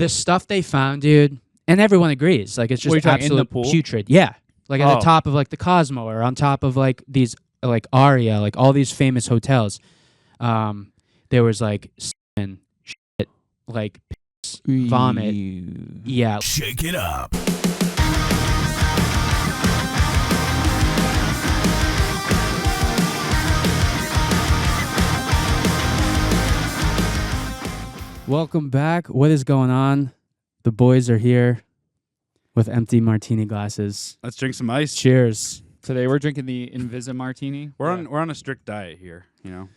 the stuff they found, dude, and everyone agrees, like it's What are you just talking, in the absolute pool? putrid. Yeah, like at the top of like the Cosmo or on top of like these like Aria, like all these famous hotels. There was like semen, shit, like piss, vomit. Yeah. Shake it up. Welcome back. What is going on? The boys are here with empty martini glasses. Let's drink some ice. Cheers. Today we're drinking the Invisa Martini. We're on a strict diet here, you know.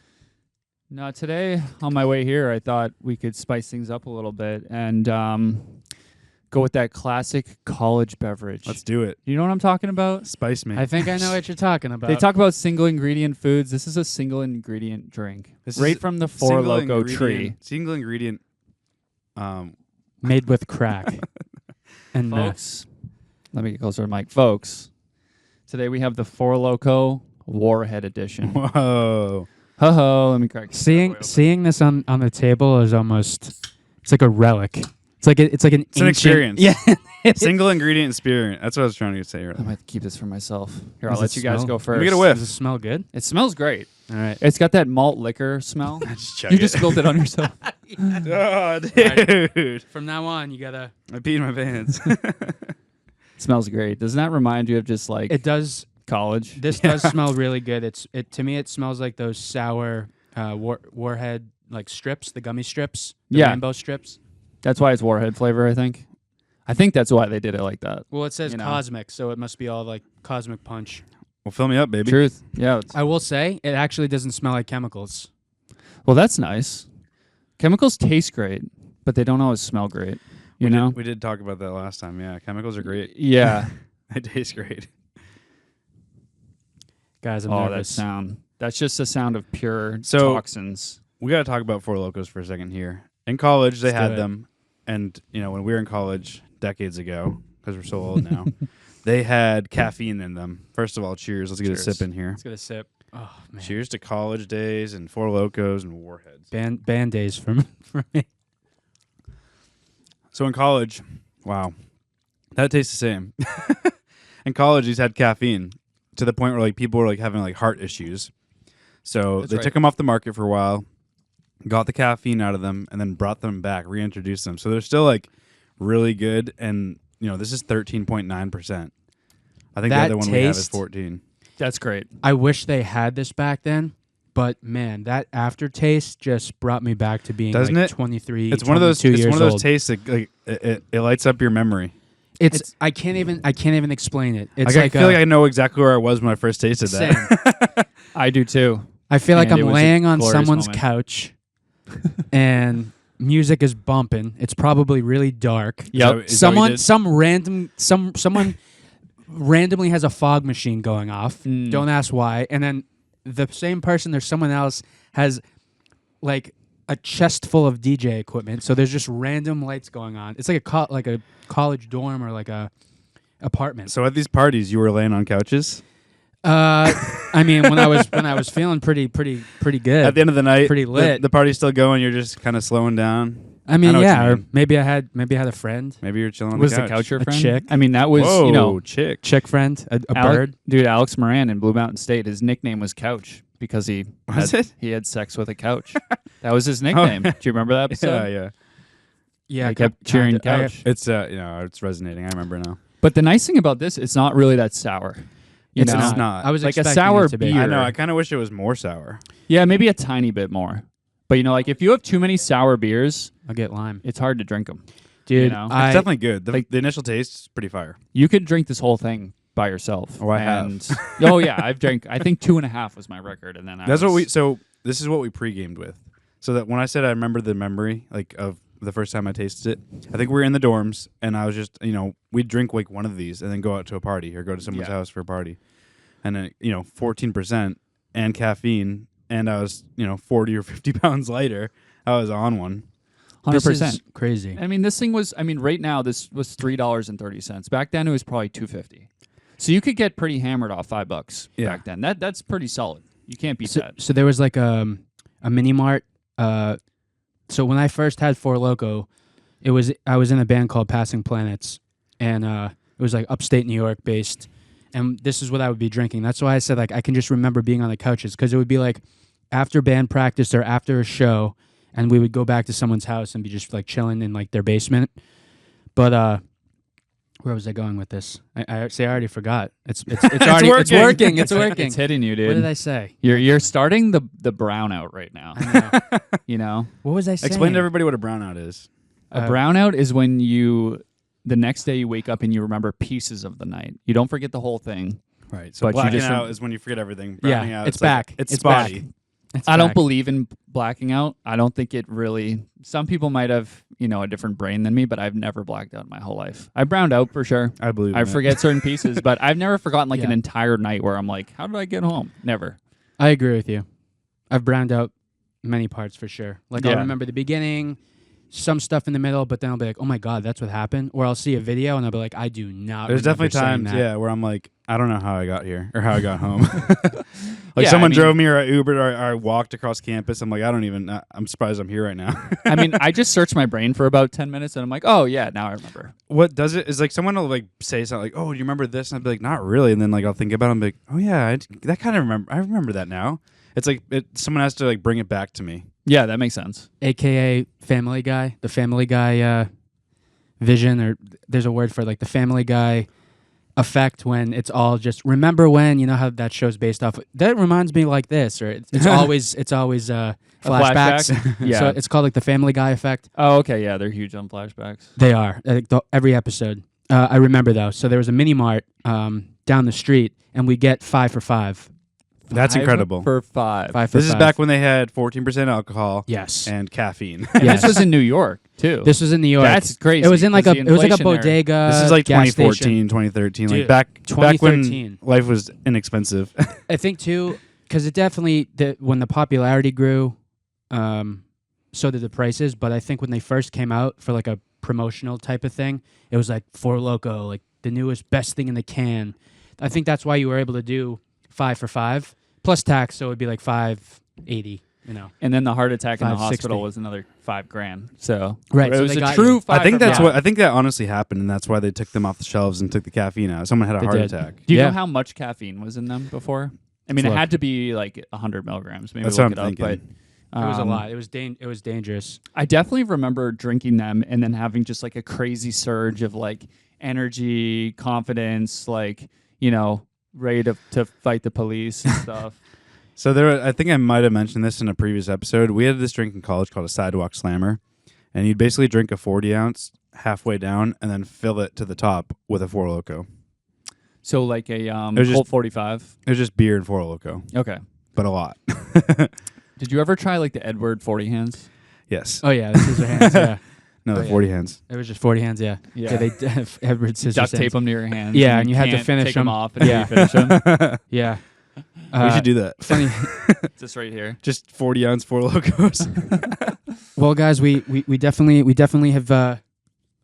No, today on my way here, I thought we could spice things up a little bit and go with that classic college beverage. Let's do it. You know what I'm talking about? Spice me. I think I know what you're talking about. They talk about single ingredient foods. This is a single ingredient drink. This right is from the Four single Loko tree. ingredient- Single ingredient. made with crack. And Folks, let me get closer to Mike. Folks, today we have the Four Loko Warhead Edition. Whoa. Ho-ho, let me crack this bad boy open. seeing this on the table is almost, it's like a relic. It's like an It's an ancient- experience. Yeah. Single ingredient experience. That's what I was trying to say I earlier. might keep this for myself. Here, I'll Does let it you guys smell? go Let me first. get a whiff. Does it smell good? It smells great. All right. It's got that malt liquor smell. Just chug You it. just spilled it on yourself. Oh, dude. From now on, you gotta. I peed in my pants. Smells great. Doesn't that remind you of just like It does. college? This does smell really good. To me, it smells like those sour Warhead like strips, the gummy strips, the Yeah. rainbow strips. That's why it's Warhead flavor, I think. I think that's why they did it like that. Well, it says You know. cosmic, so it must be all like cosmic punch. Well, fill me up, baby. Truth. Yeah. I will say, it actually doesn't smell like chemicals. Well, that's nice. Chemicals taste great, but they don't always smell great. You know? We did talk about that last time. Yeah, chemicals are great. Yeah. They taste great. Guys, I'm Oh, that nervous. sound. That's just the sound of pure So- toxins. We got to talk about Four Locos for a second here. In college, they Let's do had it. them. And, you know, when we were in college decades ago, because we're so old now, they had caffeine in them. First of all, cheers. Let's get a Cheers. sip in here. Let's get a sip. Oh, man. Cheers to college days and Four Locos and Warheads. Band days for me. So in college, wow, that tastes the same. In college, these had caffeine to the point where like people were like having like heart issues. So That's they right. took them off the market for a while, got the caffeine out of them, and then brought them back, reintroduced them. So they're still like really good. And you know, this is 13.9%. I think the That other one we have is taste- 14. That's great. I wish they had this back then, but man, that aftertaste just brought me back to being Doesn't like it? 23, It's one of those. 22 It's years one of those old. tastes that like it lights up your memory. It's I can't even explain it. It's Like, like I feel like I know exactly where I was when I first tasted that. I do too. I feel like And it I'm was a laying on glorious someone's moment. couch and music is bumping. It's probably really dark. Yep. Is that what you Someone did? someone randomly has a fog machine going off. Mm. Don't ask why. And then the same person, there's someone else has like a chest full of DJ equipment. So there's just random lights going on. It's like a college dorm or like a apartment. So at these parties, you were laying on couches. I mean, when I was feeling pretty good. At the end of the night, Pretty lit. The party's still going. You're just kind of slowing down. I mean, I know what yeah, you or mean. maybe I had a friend, Maybe you're chilling on Was the the couch. couch your A friend? chick. I mean, that was, Whoa, you know, chick. chick friend, a bird. Dude, Alex Moran in Blue Mountain State, his nickname was Couch because he had sex with a couch. That was his nickname. Do you remember that episode? Yeah. Yeah, He kept cheering kinda. Couch. It's it's resonating. I remember now. But the nice thing about this, it's not really that sour. You It's know? not. I was Like a expecting sour it to be. beer. I know. I kind of wish it was more sour. Yeah, maybe a tiny bit more. But you know, like if you have too many sour beers, I'll get lime, it's hard to drink them. dude. You know? It's I definitely good. The, like- the initial taste is pretty fire. You could drink this whole thing by yourself. Oh, I have. And- oh yeah, I've drank. I think 2.5 was my record, and then So this is what we pre-gamed with. So that when I said I remember the memory like of the first time I tasted it, I think we were in the dorms and I was just we'd drink like one of these and then go out to a party or go to someone's house for a party, and then 14% and caffeine, and I was 40 or 50 pounds lighter. I was on one. 100%. This is crazy. I mean, this thing was. I mean, right now this was $3.30. Back then it was probably $2.50. So you could get pretty hammered off $5 Yeah. back then. That's pretty solid. You can't beat So, that. so there was like a mini mart. So when I first had Four Loko, I was in a band called Passing Planets, and it was like upstate New York based, and this is what I would be drinking. That's why I said like I can just remember being on the couches, because it would be like after band practice or after a show, and we would go back to someone's house and be just like chilling in like their basement. But where was I going with this? I already forgot. It's already working. It's working. It's hitting you, dude. What did I say? You're starting the brownout right now. I know. You know, What was I saying? Explain to everybody what a brownout is. a brownout is when the next day you wake up and you remember pieces of the night. You don't forget the whole thing. Right. So But you blacking just out is when you forget everything. Yeah, Browning out, it's like- back. it's It's spotty. back. It's I don't back. believe in blacking out. I don't think it really. Some people might have, a different brain than me, but I've never blacked out my whole life. I browned out for sure. I believe. I in it. forget certain pieces, but I've never forgotten like Yeah. an entire night where I'm like, how did I get home? Never. I agree with you. I've browned out many parts for sure. Like I'll Yeah. remember the beginning, some stuff in the middle, but then I'll be like, oh my God, that's what happened. Or I'll see a video and I'll be like, I do not There's remember definitely saying times, that. yeah, where I'm like, I don't know how I got here or how I got home. Yeah, Someone I mean- drove me or I Ubered or I walked across campus. I'm like, I don't even. I'm surprised I'm here right now. I mean, I just searched my brain for about 10 minutes and I'm like, oh yeah, now I remember. What does it is like someone will like say something like, "Oh, do you remember this?" And I'll be like, "Not really." And then like I'll think about it and be like, "Oh yeah, that kind of remember. I remember that now." It's like someone has to like bring it back to me. Yeah, that makes sense. AKA Family Guy, the Family Guy vision, or there's a word for it, like the Family Guy effect, when it's all just remember when, you know how that show's based off. That reminds me like this, or it's always flashbacks. flashback? Yeah. So it's called like the Family Guy effect. Oh, okay. Yeah, they're huge on flashbacks. They are every episode. I remember though. So there was a mini mart down the street, and we get 5 for $5. That's 5 incredible. For 5. 5 for This is $5. back when they had 14% alcohol Yes. and caffeine. And Yes. this was in New York too. This was in New York. That's crazy. It was in like 'cause a the inflation there- bodega. This is like gas 2014, station. 2013, Dude, like back when 2013. life was inexpensive. I think too, because it definitely when the popularity grew, so did the prices. But I think when they first came out for like a promotional type of thing, it was like Four Loko, like the newest best thing in the can. I think that's why you were able to do 5 for $5 plus tax, so it'd be like $5.80. You know, And then the heart attack in the 560. hospital was another $5,000. So Right, it so was they a got true you. 5 I think for that's $5. what I think that honestly happened, and that's why they took them off the shelves and took the caffeine out. Someone had a They heart did. attack. Do you Yeah. know how much caffeine was in them before? I mean, Let's it look. had to be like 100 milligrams. Maybe That's look what I'm it up, thinking. but it was a lot. It was dangerous. I definitely remember drinking them and then having just like a crazy surge of like energy, confidence, like, ready to fight the police and stuff. So I think I might have mentioned this in a previous episode. We had this drink in college called a sidewalk slammer, and you'd basically drink a 40 ounce halfway down and then fill it to the top with a Four Loko. So like a was just- Colt 45. It was just beer and Four Loko, Okay. but a lot. Did you ever try like the Edward 40 hands? Yes. Oh yeah, the scissor hands. Yeah, No, Oh, the yeah. 40 hands. it was just 40 hands. Yeah, Yeah. They Edward scissors. Duct tape hands. them to your hands. Yeah, and you had to can't finish take them them. off and Yeah. finish them. Yeah, We should do that. funny. Just right here. Just 40 ounce Four Locos. Well, guys, we definitely have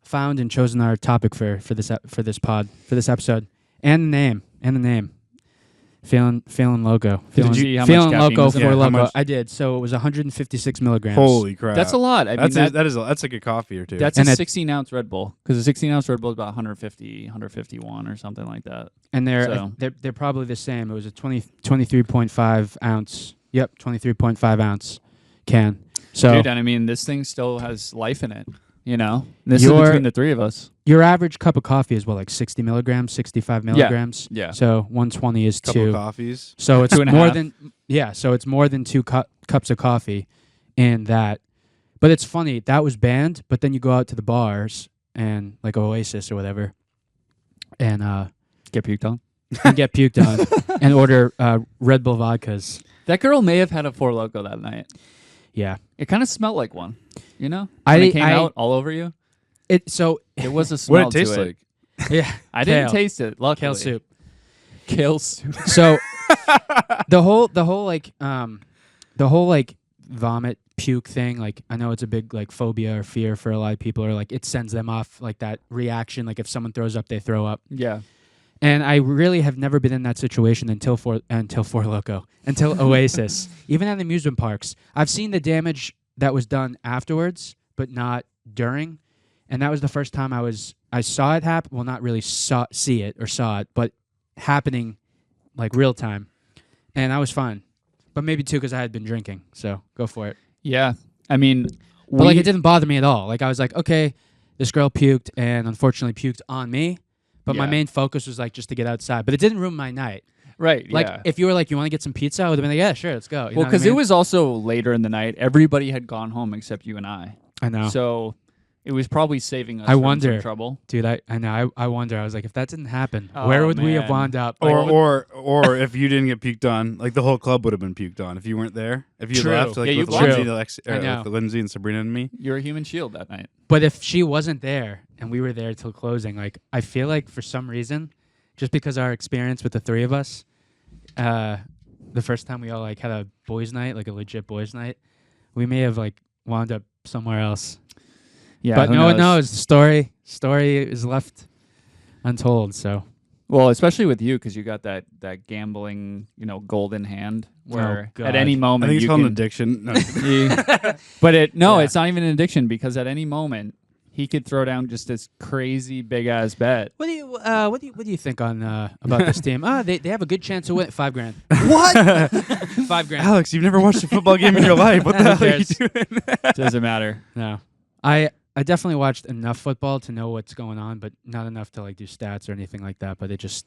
found and chosen our topic for this episode, and the name. Feeling loco. Did you see how much feeling caffeine loco was for in it? Yeah, how loco? much? I did. So it was 156 milligrams. Holy crap. That's a lot. I mean, That's like a coffee or two. that's And a it- 16-ounce Red Bull, because a 16-ounce Red Bull is about 150, 151 or something like that. And So- they're probably the same. It was a 23.5 ounce. Yep, 23.5 ounce can. So Dude, and I mean, this thing still has life in it. This is Your- between the three of us. your average cup of coffee is what, like 60 milligrams, 65 milligrams. Yeah. So 120 is couple of two. coffees. So it's 2.5. more than So it's more than two cups of coffee in that. But it's funny, that was banned. But then you go out to the bars and like Oasis or whatever, and Get puked on. and get puked on and order Red Bull vodkas. That girl may have had a Four Loko that night. Yeah, It kind of smelled like one. When I- it came I- out all over you, it so it was a smell What it tastes to like? yeah. I didn't Kale. taste it. Luckily, Kale soup. Kale soup. So the whole vomit puke thing, like I know it's a big like phobia or fear for a lot of people, or like it sends them off like that reaction, like if someone throws up, they throw up. Yeah. And I really have never been in that situation until Four Loko, until Oasis. Even at amusement parks, I've seen the damage that was done afterwards, but not during. and that was the first time I saw it happen. Well, not really saw it, but happening like real time, and that was fun. But maybe too because I had been drinking. So go for it. Yeah, I mean, But like it didn't bother me at all. Like I was like, okay, this girl puked and unfortunately puked on me. But my Yeah. main focus was like just to get outside. But it didn't ruin my night. right. Like yeah. if you were like, you want to get some pizza, I would have been like, yeah, sure, let's go. You know Well, what I because mean? it was also later in the night. Everybody had gone home except you and I. I know. So it was probably saving us I from wonder. some trouble. Dude, I know. I wonder. I was like, if that didn't happen, Oh, where would we have man. wound up? Like, Or if you didn't get puked on, like the whole club would have been puked on if you weren't there. If you True. left, like Yeah, you with blocked Lindsay, it. I know. with Lindsay and Sabrina and me. You're a human shield that night. but if she wasn't there and we were there till closing, like I feel like for some reason, just because our experience with the three of us, the first time we all like had a boys' night, like a legit boys' night, we may have like wound up somewhere else. Yeah, but who no one knows. The story is left untold. So Well, especially with you, because you got that gambling, golden hand, where God. at any I moment think it's you called an can. addiction. No, But Yeah. it's not even an addiction because at any moment he could throw down just this crazy big ass bet. what do you think on about this team? They have a good chance to win $5,000. What? $5,000. Alex, you've never watched a football game in your life. What the hell are you cares? doing? Doesn't matter. No, I definitely watched enough football to know what's going on, but not enough to like do stats or anything like that. But it just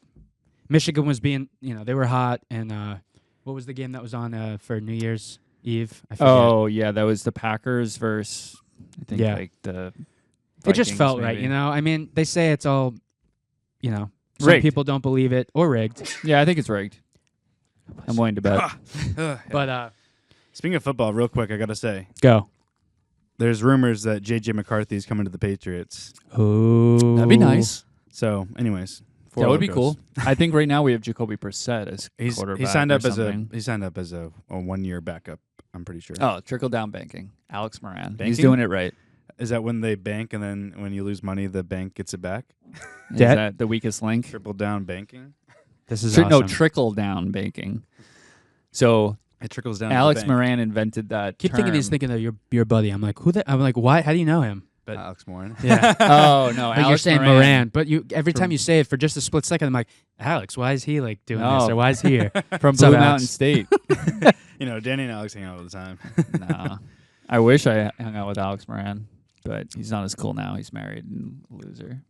Michigan was being, they were hot, and what was the game that was on for New Year's Eve? I forget. Oh yeah, that was the Packers versus I think Yeah. like the. It just Vikings, felt right, maybe. I mean, they say it's all, some Rigged. people don't believe it or rigged, Yeah, I think it's rigged. I'm willing to bet. but Speaking of football, real quick, I gotta say, go. there's rumors that J.J. McCarthy's coming to the Patriots. Oh, That'd be nice. So, anyways, Four That would be Lokos. cool. I think right now we have Jacoby Brissett as quarterback. He signed or up as something. he signed up as a 1 year backup. I'm pretty sure. Oh, trickle down banking. Alex Moran. He's Banking? doing it right. Is that when they bank and then when you lose money, the bank gets it back? Is Debt? that the weakest link? Triple down banking. This is No, awesome. trickle down banking. So It trickles down. to the Alex bank. Moran invented that. Keep thinking he's term. thinking of your buddy. I'm like, I'm like, why? How do you know him? But Alex Moran. yeah. Oh no, Like Alex you're saying Moran, but you every time you say it for just a split second, I'm like, Alex, why is he like doing No. this or why is he here? from What's up, Blue Alex? Mountain State. Danny and Alex hang out all the time. Nah, I wish I hung out with Alex Moran, but he's not as cool now. He's married and a loser.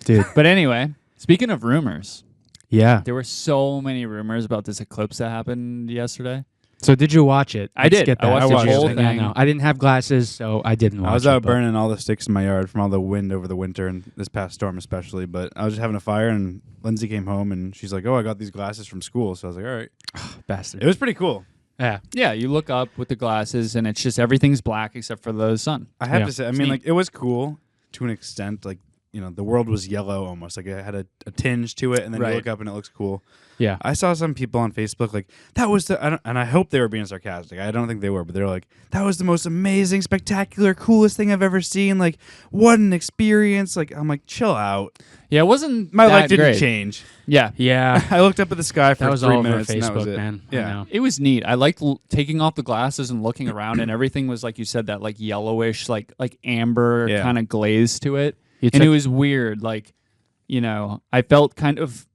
Dude. But anyway, speaking of rumors, Yeah. there were so many rumors about this eclipse that happened yesterday. So did you watch it? I Let's did. Get I that. watched the Did you? whole Yeah, thing. no. I didn't have glasses, so I didn't watch I was it. out but- burning all the sticks in my yard from all the wind over the winter and this past storm especially. But I was just having a fire, and Lindsay came home and she's like, "Oh, I got these glasses from school." So I was like, "All right." Bastard. It was pretty cool. Yeah. Yeah, you look up with the glasses, and it's just everything's black except for the sun. I have Yeah. to say, I It's mean, neat. like it was cool to an extent. Like the world was yellow almost. Like it had a tinge to it, and then Right. you look up and it looks cool. Yeah. I saw some people on Facebook like that was and I hope they were being sarcastic. I don't think they were, but they're like, that was the most amazing, spectacular, coolest thing I've ever seen. Like, what an experience! Like, I'm like, chill out. Yeah, it wasn't My that life didn't great. change. Yeah, Yeah. I looked up at the sky for That was 3 all over minutes. and that was Facebook, it. man. I Yeah. know. it was neat. I liked taking off the glasses and looking around, and everything was like you said, that like yellowish, like amber Yeah. kind of glaze to it, You and took- it was weird. Like, I felt kind of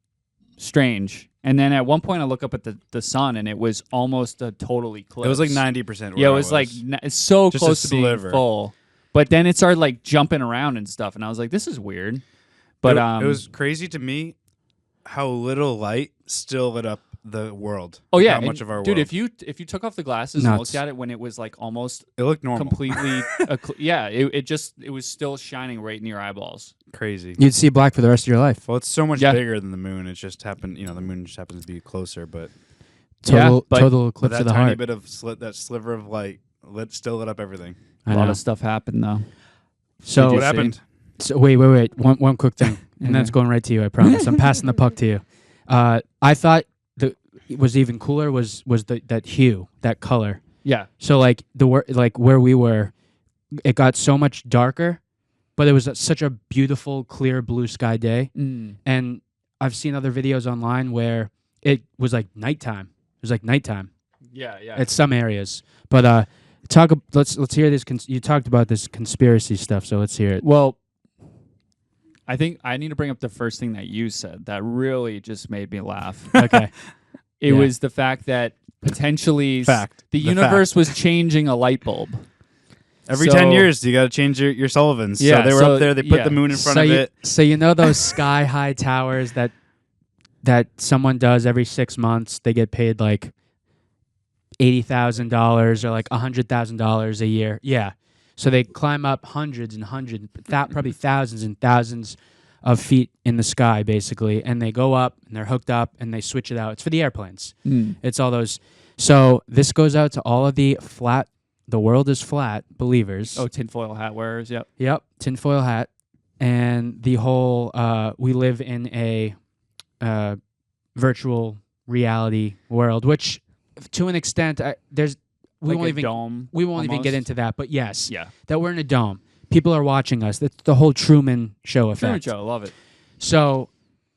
strange. And then at one point, I look up at the sun, and it was almost a total eclipse. It was like 90%. Yeah, it was like it's so Just a close to being sliver. full. But then it started like jumping around and stuff, and I was like, "This is weird." But it was crazy to me how little light still lit up the world. oh yeah, how and much of our dude. world. If you took off the glasses and Nuts. looked at it when it was like almost It looked normal. completely, it was still shining right in your eyeballs. Crazy. You'd see black for the rest of your life. Well, it's so much Yeah. bigger than the moon. It just happened. The moon just happens to be closer, but Total, but- total but eclipse that of the tiny heart. bit of that sliver of light still lit up everything. I A lot know. of stuff happened though. So, Did you What see? happened? so wait. One quick thing, and then Okay. it's going right to you. I promise. I'm passing the puck to you. I thought it was even cooler was that hue, that color. Yeah, So like where we were, it got so much darker, but it was such a beautiful, clear blue sky day. And I've seen other videos online where it was like nighttime. It was like nighttime yeah. at some areas, but Let's hear this. You talked about this conspiracy stuff, so let's hear it. Well, I think I need to bring up the first thing that you said that really just made me laugh. Okay. It was the fact that potentially the universe was changing a light bulb. Every 10 years, you got to change your Sullivans. Yeah, so they were up there. They put the moon in front of it. So you know those sky high towers that someone does every 6 months? They get paid like $80,000 or like $100,000 a year. Yeah. So they climb up hundreds and hundreds, probably thousands and thousands of feet in the sky, basically, and they go up and they're hooked up and they switch it out. It's for the airplanes. It's all those. So this goes out to all of the world is flat believers. Oh, tinfoil hat wearers. Yep. Yep. Tinfoil hat, and the whole we live in a virtual reality world, which to an extent we Like won't a even dome. we won't even almost. get into that. But yes, Yeah. that we're in a dome. People are watching us. That's the whole Truman Show effect. Truman Show. Love it. So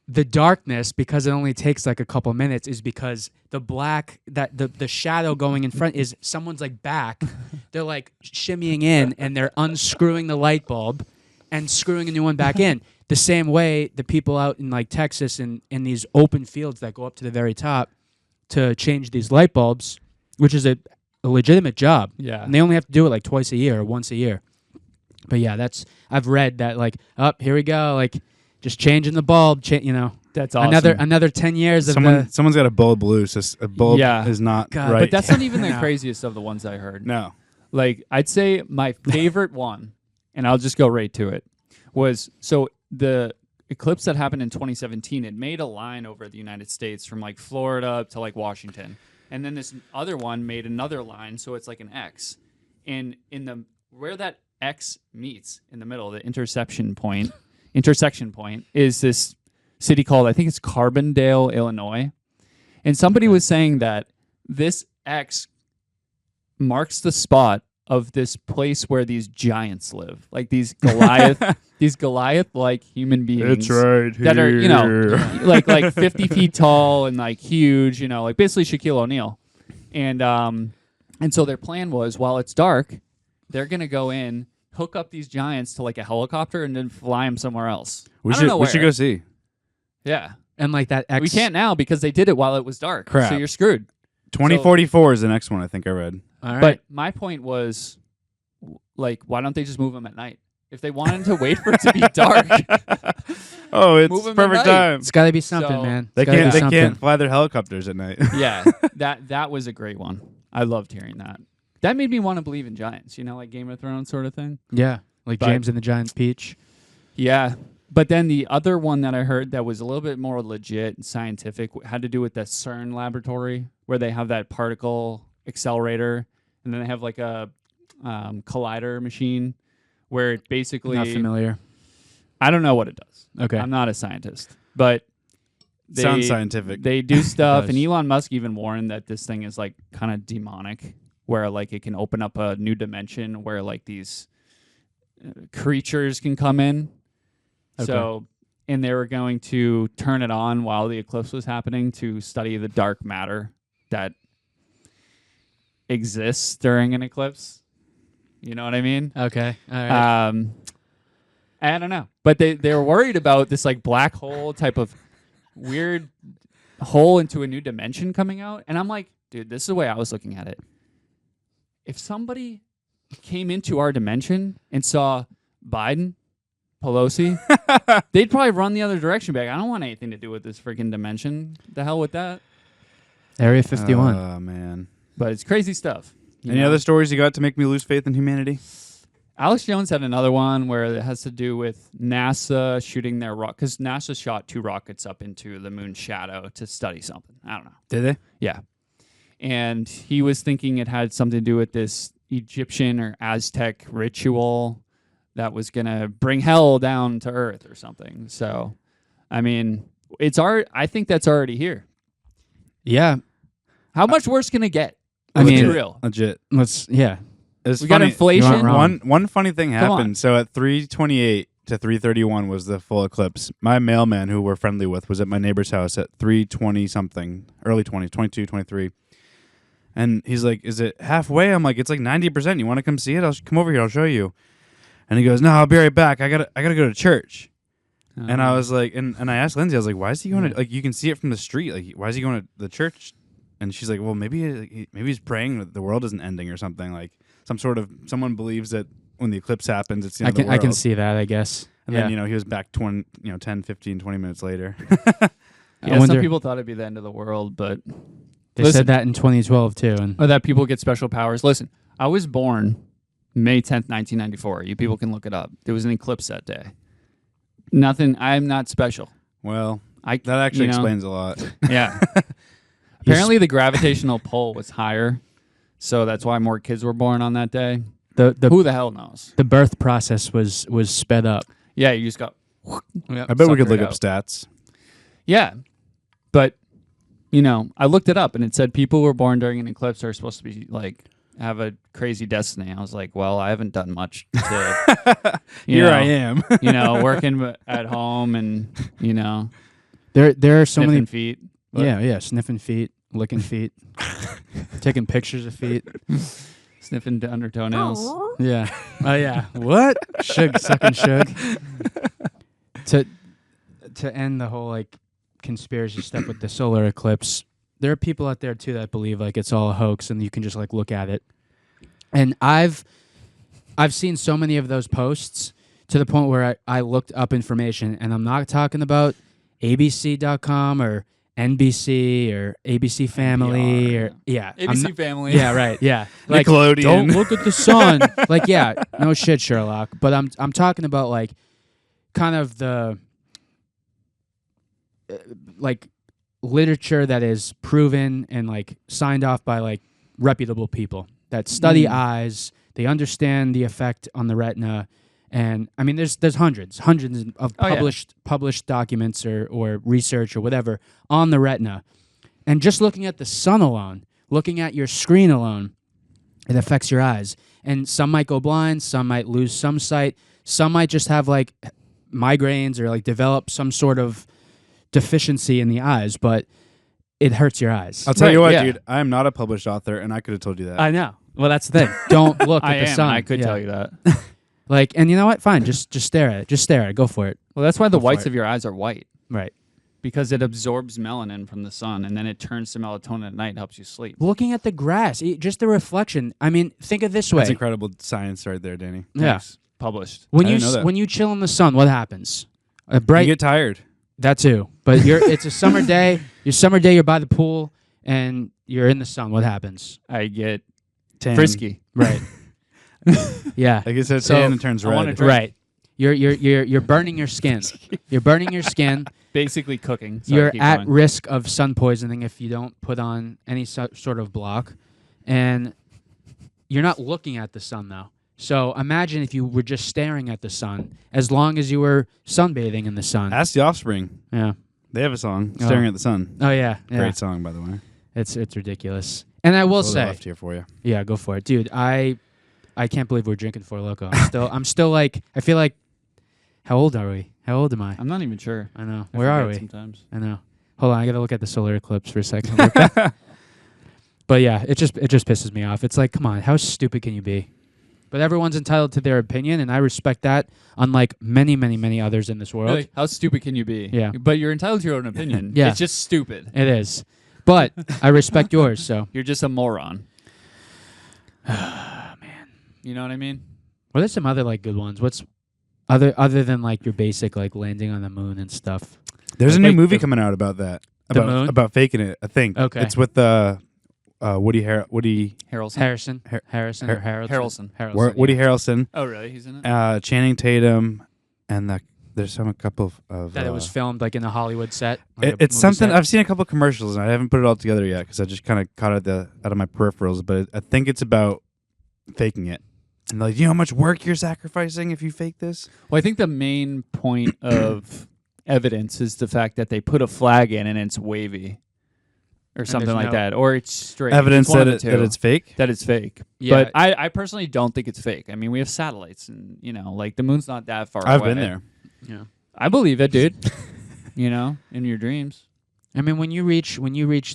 the darkness, because it only takes like a couple minutes, is because the black the shadow going in front is someone's like back. They're like shimmying in and they're unscrewing the light bulb and screwing a new one back in. The same way the people out in like Texas and in these open fields that go up to the very top to change these light bulbs, which is a legitimate job. Yeah. And they only have to do it like twice a year or once a year. But yeah, I've read that like, here we go, like just changing the bulb, That's awesome. Another 10 years of Someone's got a bulb blue, so a bulb is not God, right. But that's not even the No. craziest of the ones I heard. no. Like, I'd say my favorite one, and I'll just go right to it, was so the eclipse that happened in 2017, it made a line over the United States from like Florida to like Washington. And then this other one made another line, so it's like an X. And where that X meets in the middle, the intersection point is this city called, I think it's Carbondale, Illinois. And somebody was saying that this X marks the spot of this place where these giants live, like these Goliath-like human beings. It's right that are, here. like 50 feet tall and like huge, like basically Shaquille O'Neal. And so their plan was, while it's dark, they're gonna go in, hook up these giants to like a helicopter, and then fly them somewhere else. We I don't know should where. go see. Yeah, and like that X. we can't now because they did it while it was dark. Crap. So you're screwed. 2044 is the next one I think I read. All right. But my point was, like, why don't they just move them at night? If they wanted to wait for it to be dark, Oh, it's Move 'em at perfect night. time. it's got to be something, So- man. They It's gotta be can't something. fly their helicopters at night. yeah, that was a great one. I loved hearing that. That made me want to believe in giants, like Game of Thrones sort of thing. Yeah, like But- James and the Giant Peach. Yeah. But then the other one that I heard that was a little bit more legit and scientific had to do with the CERN laboratory, where they have that particle accelerator, and then they have like a collider machine where it basically... Not familiar. I don't know what it does. Okay. I'm not a scientist. But they, Sounds scientific. They do stuff, does. and Elon Musk even warned that this thing is like kind of demonic, where like it can open up a new dimension where like these creatures can come in. Okay. So, and they were going to turn it on while the eclipse was happening to study the dark matter that exists during an eclipse. You know what I mean? Okay. All right. I don't know, but they were worried about this like black hole type of weird hole into a new dimension coming out, and I'm like, dude, this is the way I was looking at it. If somebody came into our dimension and saw Biden, Pelosi, they'd probably run the other direction back. I don't want anything to do with this freaking dimension. The hell with that. Area 51. Oh man. But it's crazy stuff. Any other stories you got to make me lose faith in humanity? Alex Jones had another one where it has to do with NASA shooting their rocket, because NASA shot 2 rockets up into the moon's shadow to study something. I don't know. Did they? Yeah. And he was thinking it had something to do with this Egyptian or Aztec ritual that was going to bring hell down to earth or something. So, I mean, I think that's already here. Yeah. How much worse can it get? I Let's mean- be real. Legit. Yeah. It's We got funny. inflation. You aren't wrong. One funny thing Come on. happened. So at 3:28 to 3:31 was the full eclipse. My mailman, who we're friendly with, was at my neighbor's house at 3:20 something, early 20s, 22, 23. And he's like, "Is it halfway?" I'm like, "It's like 90%. You want to come see it? I'll come over here. I'll show you." And he goes, "No, I'll be right back. I gotta go to church." And I was like, and I asked Lindsay, I was like, "Why is he going to like? You can see it from the street. Like, why is he going to the church?" And she's like, "Well, maybe he's praying that the world isn't ending or something. Like someone believes that when the eclipse happens, it's the end of the world." I can see that, I guess. And then he was back 10, 15, 20 minutes later. Yeah, some people thought it'd be the end of the world, but they said that in 2012 too, and or that people get special powers. Listen, I was born May 10th, 1994. You people can look it up. There was an eclipse that day. Nothing. I'm not special. Well, that actually explains a lot. Yeah. Apparently, the gravitational pull was higher, so that's why more kids were born on that day. Who the hell knows? The birth process was sped up. Yeah, you just got. I bet we could look up stats. Yeah, but I looked it up and it said people who were born during an eclipse are supposed to be like have a crazy destiny. I was like, well, I haven't done much to. Here I am. Working at home and there are so many feet. Yeah, sniffing feet, licking feet, taking pictures of feet, sniffing under toenails. Yeah. Oh yeah. What? Sucking shug. To end the whole like conspiracy stuff with the solar eclipse, there are people out there too that believe like it's all a hoax and you can just like look at it. And I've seen so many of those posts to the point where I looked up information, and I'm not talking about ABC.com or NBC or ABC Family or ABC Family. Yeah, right. Yeah. Like, Nickelodeon. Don't look at the sun. Like, yeah, no shit, Sherlock. But I'm talking about like kind of the like literature that is proven and like signed off by like reputable people that study eyes. They understand the effect on the retina. And I mean, there's hundreds of published documents or research or whatever on the retina. And just looking at the sun alone, looking at your screen alone, it affects your eyes. And some might go blind, some might lose some sight, some might just have like migraines or like develop some sort of deficiency in the eyes, but it hurts your eyes. I'll tell you what, dude, I am not a published author, and I could have told you that. I know. Well, that's the thing. Don't look at the sun. I could tell you that. Like, and you know what? Fine. Just stare at it. Just stare at it. Go for it. Well, that's why the whites of your eyes are white. Right. Because it absorbs melanin from the sun, and then it turns to melatonin at night and helps you sleep. Looking at the grass, just the reflection. I mean, think of this way. That's incredible science right there, Danny. Yeah. Thanks. Published. When you chill in the sun, what happens? You get tired. That too. But it's a summer day. You're by the pool and you're in the sun. What happens? I get tan. frisky. Right. Yeah. Like I said, tan and turns red. Right. You're burning your skin. You're burning your skin. Basically cooking. You're at risk of sun poisoning if you don't put on any sort of block. And you're not looking at the sun though. So imagine if you were just staring at the sun as long as you were sunbathing in the sun. Ask the Offspring. Yeah. They have a song, Staring at the Sun. Oh, yeah. Great song, by the way. It's ridiculous. And I will say. Left here for you. Yeah, go for it. Dude, I can't believe we're drinking Four Loko. I'm still like, I feel like, how old are we? How old am I? I'm not even sure. I know. Where are we? Sometimes. I know. Hold on, I got to look at the solar eclipse for a second. But yeah, it just pisses me off. It's like, come on, how stupid can you be? But everyone's entitled to their opinion, and I respect that, unlike many, many, many others in this world. Really? How stupid can you be? Yeah. But you're entitled to your own opinion. Yeah. It's just stupid. It is. But I respect yours, so. You're just a moron. Man. You know what I mean? Well, there's some other like good ones. What's other than like your basic like landing on the moon and stuff? There's a like new movie coming out about that. The moon? About faking it, I think. Okay. It's with Woody Harrelson. Harrison. Woody Harrelson. Oh, really? He's in it? Channing Tatum, and there's a couple of that it was filmed like in a Hollywood set. Like it's something set. I've seen a couple commercials and I haven't put it all together yet because I just kind of caught it out of my peripherals. But I think it's about faking it, and like, you know how much work you're sacrificing if you fake this. Well, I think the main point of evidence is the fact that they put a flag in and it's wavy. Or something like that, or it's straight. Evidence that it's fake. That it's fake. Yeah. But I personally don't think it's fake. I mean, we have satellites, and like the moon's not that far away. I've been there. Yeah, I believe it, dude. In your dreams. I mean, when you reach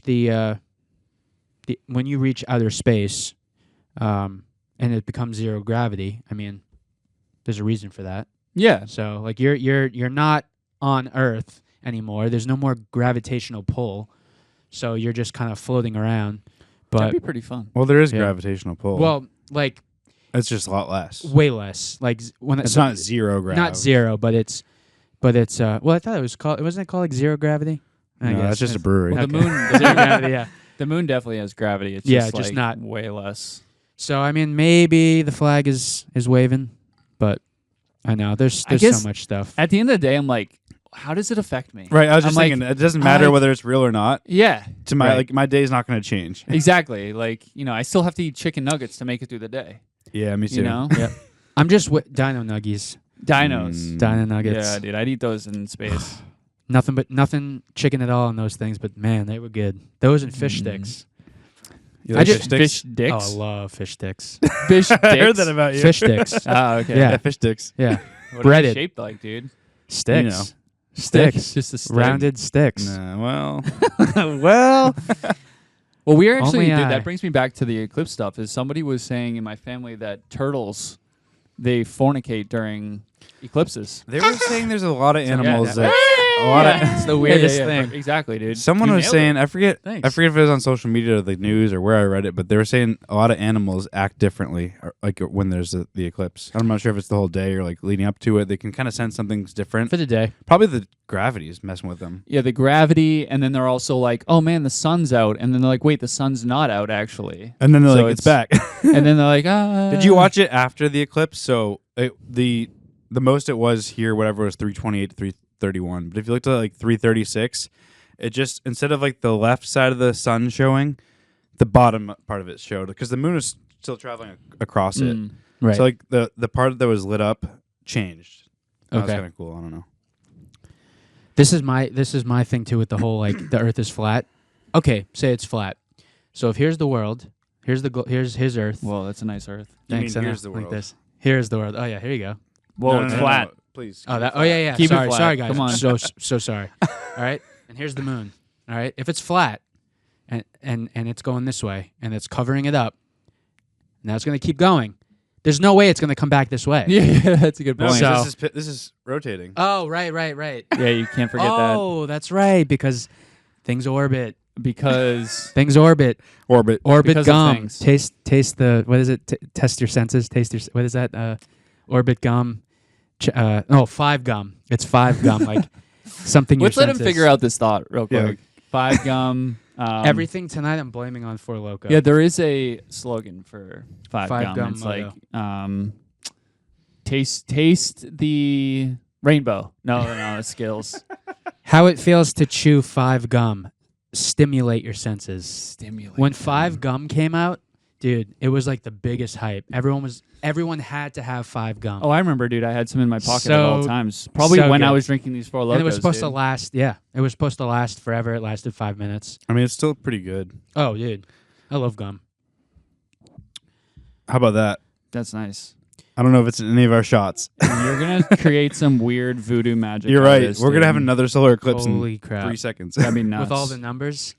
the when you reach outer space, and it becomes zero gravity. I mean, there's a reason for that. Yeah. So like you're not on Earth anymore. There's no more gravitational pull. So you're just kind of floating around. But That'd be pretty fun. Well, there is Yeah. gravitational pull. well, like it's just a lot less. way less. Like when It's not zero gravity. not zero, but it's well, I thought it was called. Wasn't it called like zero gravity? I No, guess. that's just a brewery. Well, the Okay. moon, Zero gravity. Yeah. the moon definitely has gravity. It's Yeah, just, just like not- way less. So I mean, maybe the flag is waving, but I know there's guess- so much stuff. At the end of the day, I'm like, how does it affect me? Right. I was I'm just like, thinking it doesn't matter I- whether it's real or not. Yeah. To my Right. my day's not going to change. Exactly. Like, I still have to eat chicken nuggets to make it through the day. Yeah, me too. You know? Yep. I'm just Dino Nuggies. Dinos. Dino Nuggets. Yeah, dude. I'd eat those in space. Nothing chicken at all in those things, but man, they were good. Those and fish Mm. sticks. You I like just- fish sticks? Fish dicks. Oh, I love fish sticks. Fish dicks. I heard that about you. Fish sticks. Ah, okay. Yeah. Yeah, fish sticks. Yeah. What Breaded. are they shaped like, dude? Sticks. know. Sticks. Just a stick. Rounded sticks. Nah, well, Well, Well, we actually, Only dude, I. that brings me back to the eclipse stuff. Is somebody was saying in my family that turtles, they fornicate during eclipses. they were saying there's a lot of So, animals yeah, that a lot of. it's the weirdest thing. Exactly, dude. Someone You was nailed saying, it. I forget Thanks. if it was on social media or the news or where I read it, but they were saying a lot of animals act differently, like when there's the eclipse. I'm not sure if it's the whole day or like leading up to it. They can kind of sense something's different. For the day. Probably the gravity is messing with them. Yeah, the gravity, and then they're also like, oh man, the sun's out, and then they're like, wait, the sun's not out actually, And then they're So like, it's back. and then they're like, ah. Did you watch it after the eclipse? So the most it was here, whatever, was 328 to 331. But if you looked at like 336, it just, instead of like the left side of the sun showing, the bottom part of it showed, because the moon is still traveling across it. Mm. Right. So like the part that was lit up changed. That was Okay. kind of cool. I don't know. This is my thing too with the whole like the Earth is flat. Okay, say it's flat. So if here's the world, here's here's Earth. Well, that's a nice Earth. You Thanks, mean I know, here's the like world. this. Here's the world. Oh yeah, here you go. Well, No, it's no, no, flat. no. Please. Oh that. Oh yeah, yeah. Keep it sorry, flat. sorry guys. Come on. So sorry. All right, and here's the moon. All right, if it's flat, and it's going this way, and it's covering it up, now it's gonna keep going. There's no way it's gonna come back this way. Yeah, that's a good No, point. So- 'cause this is rotating. Oh right. Yeah, you can't forget that Oh, that's right because things orbit. because Things orbit. Orbit. Orbit Because of gum. things. Taste the what is it? Test your senses. Taste your what is that? Orbit gum. 5 gum. It's 5 gum. Like something. let's your let him senses. figure out this thought real Yeah. quick. 5 gum. Everything tonight. I'm blaming on Four Loko. Yeah, there is a slogan for 5 5 gum. gum It's logo. like taste the rainbow. No, it's Skittles. How it feels to chew 5 gum. Stimulate your senses. Stimulate. When 5 gum came out, dude, it was like the biggest hype. Everyone had to have 5 gum. Oh, I remember, dude. I had some in my pocket at all So- times. Probably so when I good. was drinking these Four Locos. and it was supposed to dude. last. Yeah, it was supposed to last forever. It lasted 5 minutes. I mean, it's still pretty good. Oh, dude, I love gum. How about that? That's nice. I don't know if it's in any of our shots. You're gonna create some weird voodoo magic. You're out of right. this, We're gonna have dude. another solar eclipse Holy in crap! 3 seconds. That'd be nuts. With all the numbers.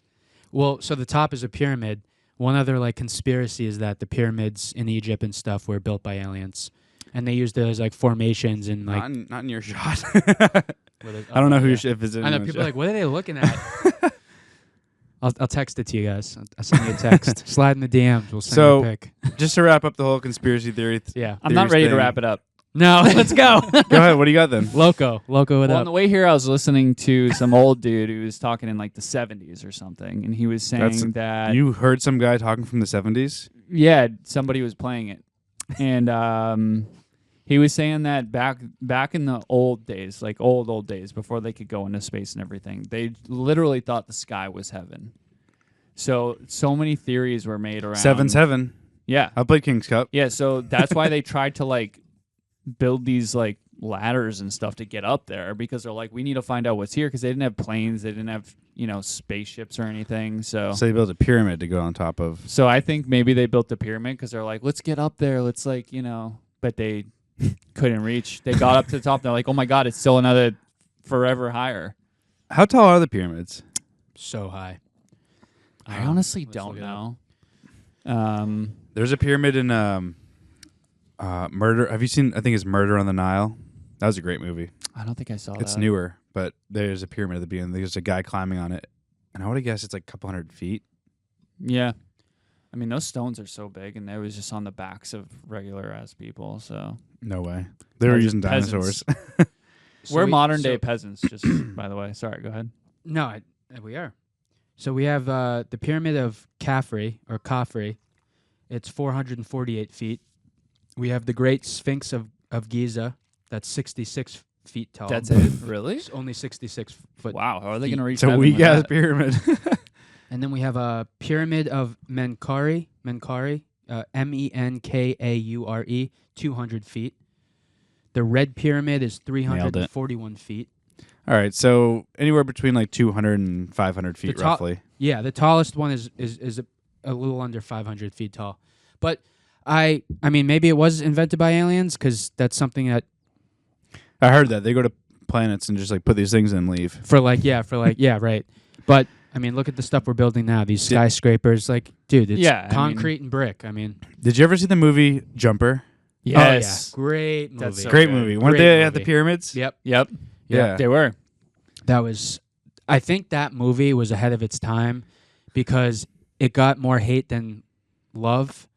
Well, so the top is a pyramid. One other like conspiracy is that the pyramids in Egypt and stuff were built by aliens, and they used those like formations and like. not in your shot. with I don't know who yeah. if it's in I know anyone's people are shot. like, what are they looking at? I'll text it to you guys. I'll send you a text. Slide in the DMs. We'll send So- you a pic. Just to wrap up the whole conspiracy theory. Yeah. I'm not theories ready to thing. wrap it up. No, let's go. Go ahead. What do you got then? Loco it Well, on up. the way here, I was listening to some old dude who was talking in like the 70s or something, and he was saying that You heard some guy talking from the 70s? yeah, somebody was playing it, and he was saying that back in the old days, like old days, before they could go into space and everything, they literally thought the sky was heaven. So many theories were made around 7-7. Yeah, I played King's Cup. yeah. So that's why they tried to like build these like ladders and stuff to get up there, because they're like, we need to find out what's here, because they didn't have planes, they didn't have spaceships or anything. So So they built a pyramid to go on top of. so I think maybe they built the pyramid because they're like, let's get up there, let's like but they couldn't reach. They got up to the top. They're like, oh my god, it's still another forever higher. How tall are the pyramids? So high. I honestly let's don't look it up. know. There's a pyramid in Murder. Have you seen? I think it's Murder on the Nile. That was a great movie. I don't think I saw that. It's newer, but there's a pyramid at the beginning. There's a guy climbing on it, and I would guess it's like a couple hundred feet. Yeah. I mean, those stones are so big, and they was just on the backs of regular ass people. So No way. They were using Peasants. dinosaurs. we're modern day peasants. Just by the way, sorry. Go ahead. No, we are. So we have the Pyramid of Khafre. It's 448 feet. We have the Great Sphinx of Giza. That's 66 feet tall. That's it. Really? It's only 66 foot. Wow. How are they going to reach It's a heaven weak with ass that? pyramid. And then we have a Pyramid of Menkaure, Menkaure, 200 feet. The Red Pyramid is 341 feet. All right, so anywhere between like 200 and 500 feet, The roughly. Yeah, the tallest one is a little under 500 feet tall. But I mean, maybe it was invented by aliens because that's something that I heard that they go to planets and just like put these things in and leave. yeah, right. But I mean, look at the stuff we're building now. These skyscrapers, like, dude, it's concrete and brick. I mean, did you ever see the movie Jumper? Yes. Oh, yeah. Great movie. That's so Great good. movie. Weren't Great they at the movie. pyramids? Yep. Yep. Yeah. They were. That was, I think that movie was ahead of its time because it got more hate than love.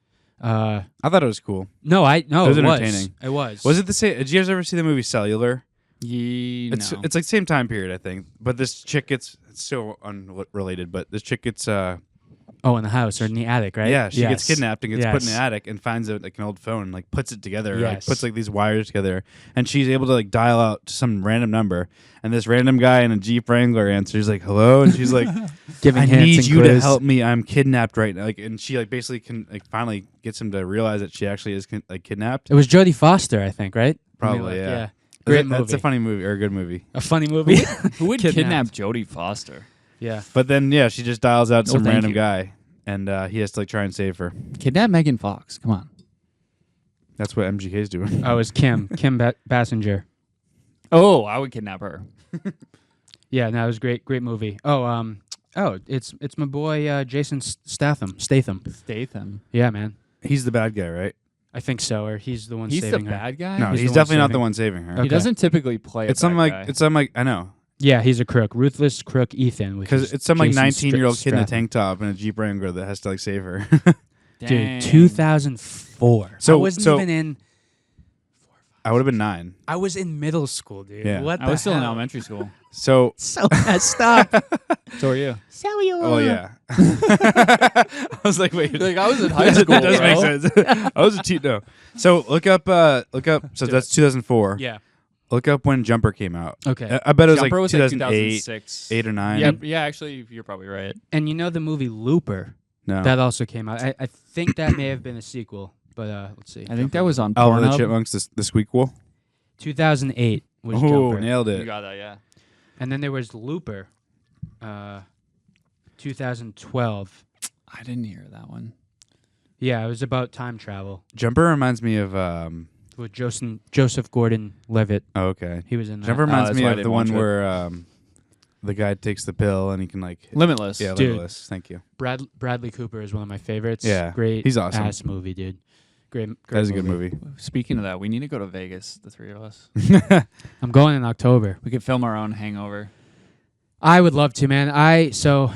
I thought it was cool. It was entertaining. It was. Was it the same? Did you guys ever see the movie Cellular? It's It's like same time period, I think. But this chick gets, it's so unrelated, but this chick gets Oh, in the house or in the attic, right? yeah, she gets Yes. kidnapped and gets put in the Yes. attic and finds like an old phone and like puts it together, like Yes. puts like these wires together, and she's able to like dial out to some random number, and this random guy in a Jeep Wrangler answers like hello, and she's like, Giving I hints need and you to clues. help me, I'm kidnapped right now, like, and she like basically can like finally gets him to realize that she actually is like kidnapped. It was Jodie Foster, I think, right? Probably, yeah. Great movie. That's a funny movie or a good movie. A funny movie. Who would Kidnapped. kidnap Jodie Foster? Yeah. But then yeah, she just dials out No, some thank random you. guy, and he has to like try and save her. Kidnap Megan Fox. Come on. That's what MGK's doing. Oh, it was Kim Basinger. Oh, I would kidnap her. Yeah, no, it was great movie. Oh, it's my boy Jason Statham. Statham. Yeah, man. He's the bad guy, right? I think so, or he's the one He's the saving her. bad guy? No, He's he's the one definitely not saving- the one saving her. Okay. He doesn't typically play It's a some bad guy. like I know, Yeah, he's a crook, ruthless crook Ethan. because it's some like Jason 19-year-old kid in a Statham. tank top and a Jeep Wrangler that has to like save her. Dang. Dude, 2004. So- I wasn't so- even in. I would have been 9. I was in middle school, dude. Yeah. What I the was still in hell? elementary school. So So messed up. So are you. oh yeah, I was like, wait, Like, I was in high school, That does bro. make sense. I was a cheat no. So look up. So that's 2004. Yeah. Look up when Jumper came out. Okay. I bet it was Jumper like was like 2008, 2006. 8 or 9. Yeah, yeah, actually, you're probably right. And you know the movie Looper? No. That also came out. I think that may have been a sequel, but let's see. I think that was on Alvin and the Pornhub. Chipmunks, the Squeakquel. 2008 was Oh, Jumper. nailed You it. got that, yeah. And then there was Looper, 2012. I didn't hear that one. Yeah, it was about time travel Jumper reminds me of. with Joseph Gordon-Levitt. Oh, okay. He was in that. Jumper reminds that's me why I of the didn't one watch it. where the guy takes the pill and he can like. Limitless. Yeah, Dude. Limitless. Thank you. Bradley Cooper is one of my favorites. Yeah, great. he's awesome. Ass movie, dude. Great. That is a good movie. Speaking of that, we need to go to Vegas, the three of us. I'm going in October. We could film our own hangover. I would love to, man. So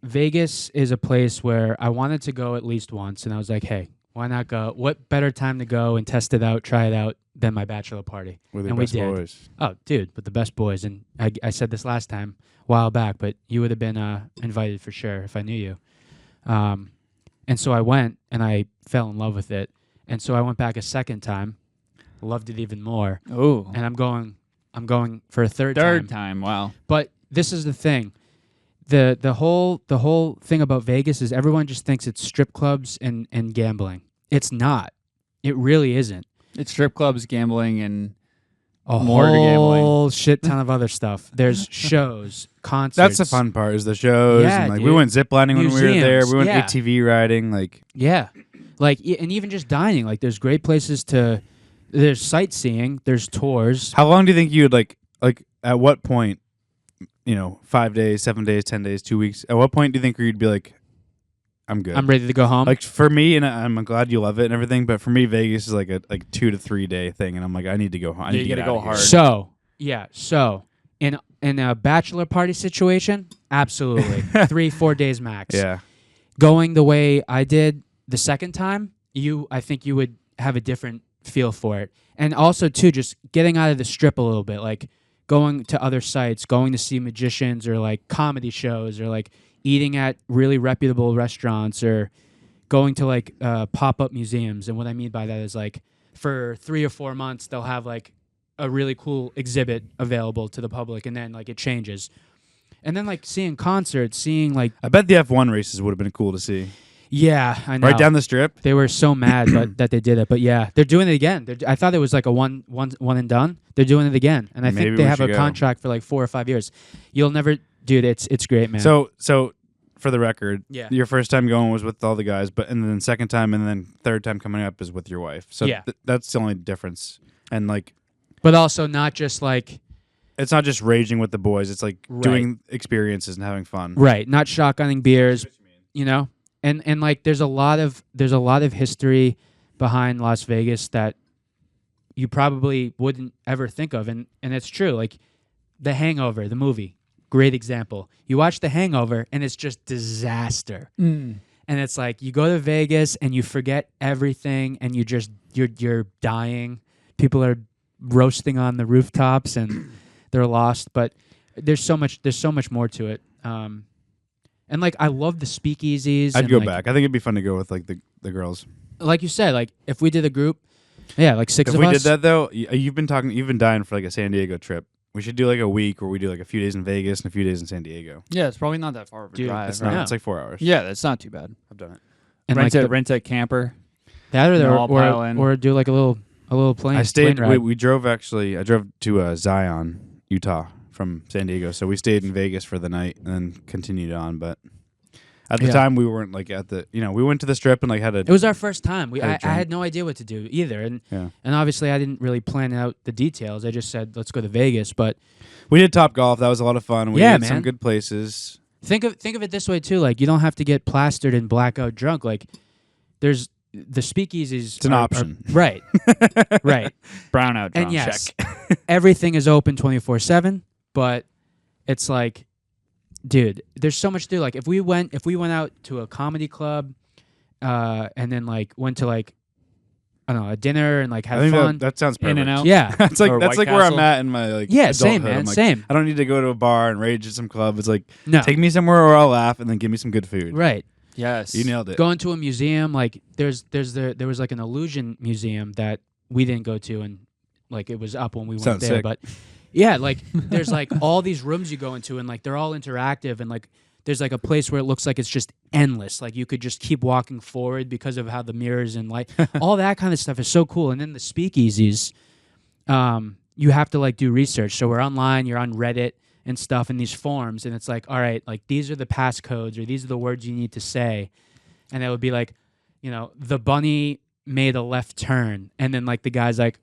Vegas is a place where I wanted to go at least once, and I was like, hey, why not go? What better time to go and test it out, try it out than my bachelor party? With the And we best did. boys. Oh, dude, with the best boys. And I said this last time, a while back, but you would have been invited for sure if I knew you. And so I went, and I fell in love with it. And so I went back a second time, loved it even more. Oh. And I'm going for a third Time. Wow. But this is the thing. The whole thing about Vegas is everyone just thinks it's strip clubs and gambling. It's not. It really isn't. It's strip clubs, gambling, and A More to gambling. whole shit ton of other stuff. There's shows, concerts. That's the fun part is the shows. Yeah, and, like, we dude. went ziplining when we were there. Museums, We went yeah. ATV riding. Like Yeah. Like, and even just dining. Like, there's great places to. There's sightseeing. There's tours. how long do you think you would like at what point 5 days, 7 days, 10 days, 2 weeks. At what point do you think you'd be like, I'm good? I'm ready to go home. Like for me, and I'm glad you love it and everything, but for me, Vegas is like a 2 to 3 day thing, and I'm like, I need to go home. I need to you get gotta go out of here. hard. So in a bachelor party situation, absolutely 3-4 days max. Yeah. Going the way I did the second time, I think you would have a different feel for it. And also too, just getting out of the strip a little bit, like going to other sites, going to see magicians or like comedy shows or like eating at really reputable restaurants or going to like pop-up museums. And what I mean by that is like for 3 or 4 months, they'll have like a really cool exhibit available to the public, and then like it changes. And then like seeing concerts, seeing like I bet the F1 races would have been cool to see. yeah, I know. Right down the strip. They were so mad that they did it, but yeah, they're doing it again. I thought it was like a one and done. They're doing it again, and I Maybe think they we have a should go. contract for like 4 or 5 years. You'll never, dude. It's great, man. So for the record, Yeah. your first time going was with all the guys, and then second time and then third time coming up is with your wife. So Yeah. That's the only difference. And like, but also not just like it's not just raging with the boys. It's like Right. doing experiences and having fun. right, not shotgunning beers, and like there's a lot of history behind Las Vegas that you probably wouldn't ever think of, and it's true. Like The Hangover, the movie, great example. You watch The Hangover and it's just disaster. And it's like you go to Vegas and you forget everything, and you're dying. People are roasting on the rooftops and they're lost. But there's so much more to it. And like I love the speakeasies. I'd and go like, back. I think it'd be fun to go with like the girls. like you said, like if we did a group, yeah, like 6 If of we us. did that though, you've been dying for like a San Diego trip. We should do like a week where we do like a few days in Vegas and a few days in San Diego. Yeah, it's probably not that far of a Dude, drive. It's right? not. It's like 4 hours. Yeah, that's not too bad. I've done it. and Rent like rent a camper. that all pile in. or do like a little plane. I stayed. plane ride. We drove actually. I drove to Zion, Utah, from San Diego. So we stayed in Vegas for the night and then continued on. But at the Yeah. time, we weren't like at the. We went to the strip and like had a. It was our first time. I drink. had no idea what to do either, and Yeah. and obviously I didn't really plan out the details. I just said let's go to Vegas. But We did Top Golf. That was a lot of fun. We Yeah, ate some man. good places. think of it this way too. Like you don't have to get plastered and blackout drunk. Like there's the speakeasies. It's an are option. right? Right. Brownout drunk. And yes, Check. everything is open 24/7. But it's like, dude, there's so much to do. Like if we went out to a comedy club, and then like went to like I don't know a dinner and like I had think fun. that sounds perfect. In and out. Yeah. That's like Or that's White like where I'm Castle. at in my like Yeah, same, adulthood. man, I'm like, same. I don't need to go to a bar and rage at some club. It's like No. take me somewhere where I'll laugh and then give me some good food. Right. Yes. You nailed it. Going to a museum, like there was like an illusion museum that we didn't go to, and like it was up when we went Sounds there. sick. But yeah, like there's like all these rooms you go into, and like they're all interactive, and like there's like a place where it looks like it's just endless. Like you could just keep walking forward because of how the mirrors and light, all that kind of stuff is so cool. And then the speakeasies, you have to like do research. So we're online, you're on Reddit and stuff in these forums, and it's like, all right, like these are the passcodes or these are the words you need to say. And it would be like, the bunny made a left turn. And then like the guy's like,